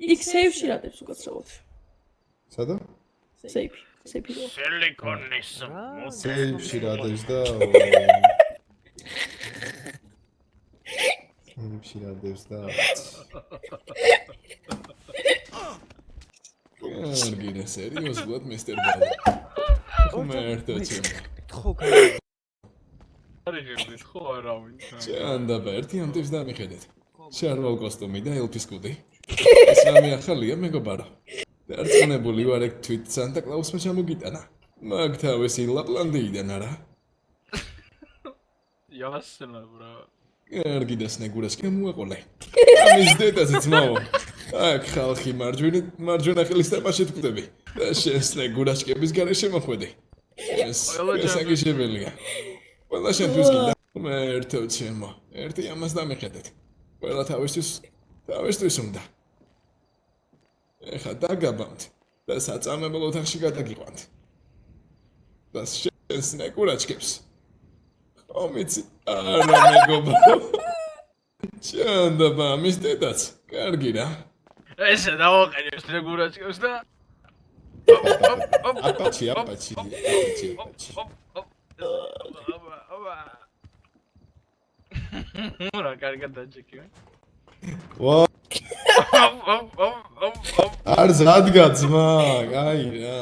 იქ სეივში რადებს უკაცრავად. სადა? სეივი. სილიკონის სეივში რადებს და სეივში რადებს და კარგი, სერიოზულად მისტერ ბალ. ხომ ერთად ხო არიგებდით ხო არავინ. ჩანდაბა ერთი ამ ტიპს დამიხედეთ. შარვალ კოსტუმი და ელფის კუდი. ეს რამე ახალია მეგობარო. დარწმუნებული ვარ ეგ თვით სანტა კლაუსმა ჩამოგიტანა. მაგ თავისი ლაპლანდიიდან არა. იასნა ბრა. კარგი და სნეგურას შემოაყოლე. ამის დედაზე ძმაო. აქ ხალხი მარჯვენა ხელის თამაშით კვდები. და შენ სნეგურაშკების გარეშე მოხვედი. ეს გასაგებია. ყველა შენთვის გინდა. მე ერთად ჩემო. ერთი ამას დამიხედეთ. ყველა თავისთვის უნდა. ეხა დაგაბამთ და საწამებელ ოთახში გადაგიყვანთ. და შენ სნეგურაშკებს. ხომიცი არა მეგობრო. ჩანდაბა მის დედაც. კარგი რა. ესე დავაყენე სნეგურაშკებს და აპაჩი. რა კარგად დაჭიკი. ვა არ ზადგა ძმა, აი რა.